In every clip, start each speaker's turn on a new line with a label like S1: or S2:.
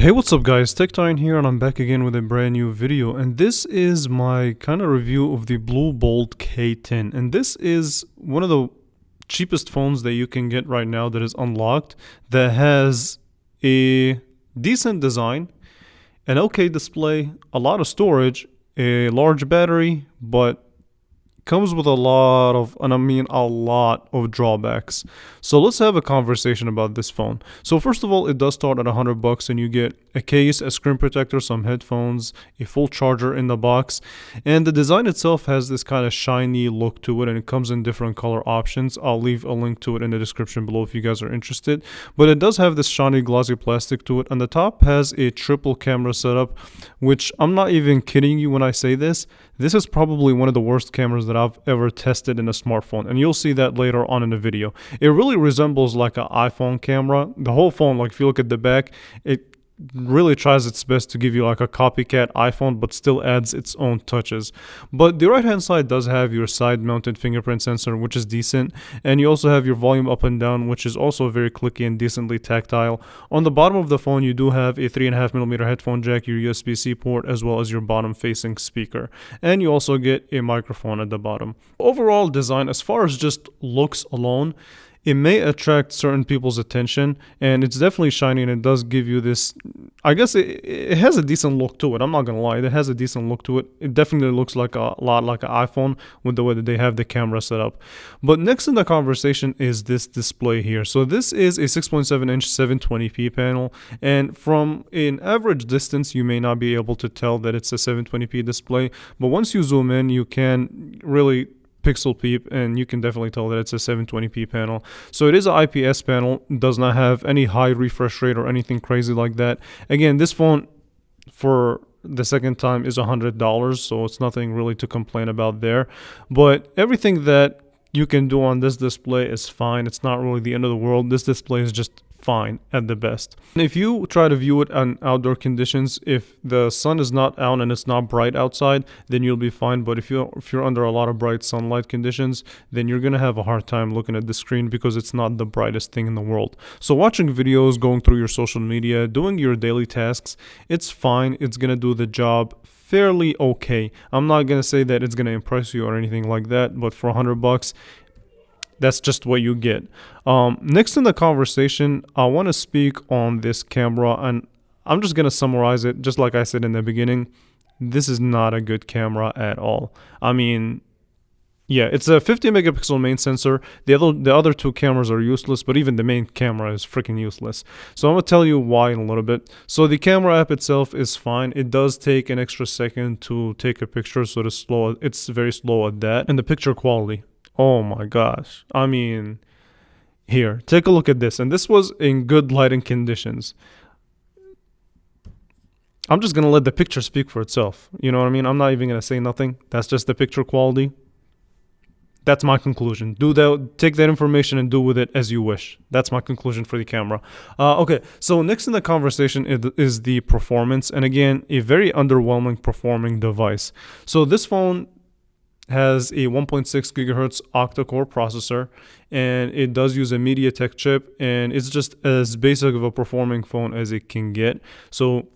S1: Hey, what's up guys, TechTime here and I'm back again with a brand new video, and this is my kind of review of the BLU Bold K10, and this is one of the cheapest phones that you can get right now that is unlocked, that has a decent design, an okay display, a lot of storage, a large battery, but comes with a lot of, and I mean a lot of drawbacks. So let's have a conversation about this phone. So first of all, it does start at $100 and you get a case, a screen protector, some headphones, a full charger in the box, and the design itself has this kind of shiny look to it, and it comes in different color options. I'll leave a link to it in the description below if you guys are interested. But it does have this shiny glossy plastic to it, and the top has a triple camera setup, which I'm not even kidding you when I say this. This is probably one of the worst cameras that I've ever tested in a smartphone, and you'll see that later on in the video. It really resembles like an iPhone camera. The whole phone, like if you look at the back, it really tries its best to give you like a copycat iPhone, but still adds its own touches. But the right hand side does have your side mounted fingerprint sensor, which is decent, and you also have your volume up and down, which is also very clicky and decently tactile. On the bottom of the phone you do have a 3.5mm headphone jack, your USB-C port, as well as your bottom facing speaker, and you also get a microphone at the bottom. Overall design, as far as just looks alone, it may attract certain people's attention, and it's definitely shiny, and it does give you this, I guess it has a decent look to it. I'm not gonna lie, it has a decent look to it. It definitely looks like a lot like an iPhone with the way that they have the camera set up. But next in the conversation is this display here. So this is a 6.7-inch 720p panel, and from an average distance you may not be able to tell that it's a 720p display, but once you zoom in you can really pixel peep, and you can definitely tell that it's a 720p panel. So it is an IPS panel, does not have any high refresh rate or anything crazy like that. Again, this phone for the second time is $100, so it's nothing really to complain about there. But everything that you can do on this display is fine. It's not really the end of the world. This display is just fine at the best. And if you try to view it on outdoor conditions, if the sun is not out and it's not bright outside, then you'll be fine. But if you're under a lot of bright sunlight conditions, then you're gonna have a hard time looking at the screen because it's not the brightest thing in the world. So watching videos, going through your social media, doing your daily tasks, it's fine. It's gonna do the job fairly okay. I'm not gonna say that it's gonna impress you or anything like that, but for $100, that's just what you get. Next in the conversation, I want to speak on this camera, and I'm just going to summarize it. Just like I said in the beginning, this is not a good camera at all. I mean, yeah, it's a 50 megapixel main sensor. The other two cameras are useless, but even the main camera is freaking useless. So I'm going to tell you why in a little bit. So the camera app itself is fine. It does take an extra second to take a picture, so it's very slow at that. And the picture quality, oh my gosh. I mean, here, take a look at this. And this was in good lighting conditions. I'm just going to let the picture speak for itself. You know what I mean? I'm not even going to say nothing. That's just the picture quality. That's my conclusion. Take that information and do with it as you wish. That's my conclusion for the camera. Okay, so next in the conversation is the performance. And again, a very underwhelming performing device. So this phone has a 1.6 gigahertz octa-core processor, and it does use a MediaTek chip, and it's just as basic of a performing phone as it can get. So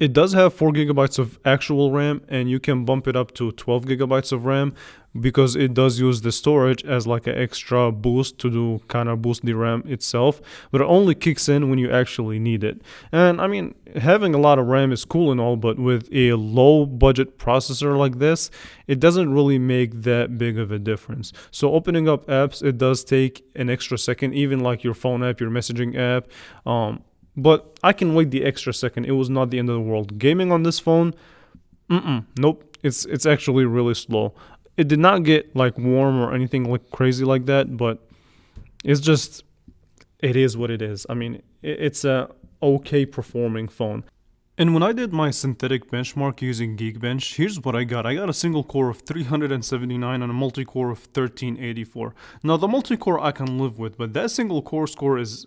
S1: it does have 4 gigabytes of actual RAM, and you can bump it up to 12 gigabytes of RAM because it does use the storage as like an extra boost to kind of boost the RAM itself, but it only kicks in when you actually need it. And I mean, having a lot of RAM is cool and all, but with a low budget processor like this, it doesn't really make that big of a difference. So opening up apps, it does take an extra second, even like your phone app, your messaging app. But I can wait the extra second. It was not the end of the world. Gaming on this phone, nope. It's actually really slow. It did not get like warm or anything like crazy like that, but it's just, it is what it is. I mean, it's a okay performing phone. And when I did my synthetic benchmark using Geekbench, here's what I got. I got a single core of 379 and a multi-core of 1384. Now the multi-core I can live with, but that single core score is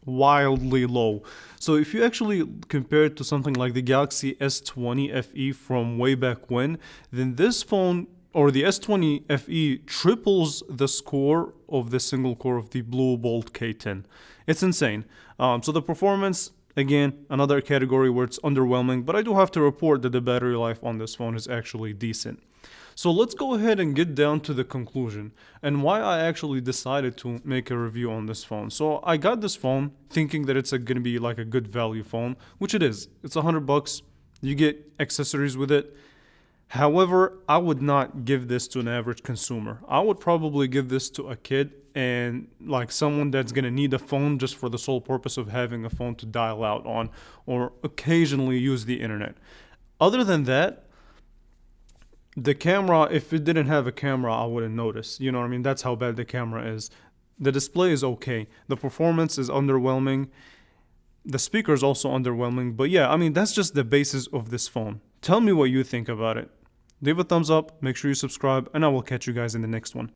S1: wildly low. So if you actually compare it to something like the Galaxy S20 FE from way back when, then this phone, or the S20 FE, triples the score of the single core of the BLU Bold K10. It's insane. So the performance, Again, another category where it's underwhelming, but I do have to report that the battery life on this phone is actually decent. So let's go ahead and get down to the conclusion and why I actually decided to make a review on this phone. So I got this phone thinking that it's going to be like a good value phone, which it is. It's $100. You get accessories with it. However, I would not give this to an average consumer. I would probably give this to a kid and like someone that's going to need a phone just for the sole purpose of having a phone to dial out on or occasionally use the internet. Other than that, the camera, if it didn't have a camera, I wouldn't notice. You know what I mean? That's how bad the camera is. The display is okay. The performance is underwhelming. The speaker is also underwhelming. But yeah, I mean, that's just the basis of this phone. Tell me what you think about it. Leave a thumbs up, make sure you subscribe, and I will catch you guys in the next one.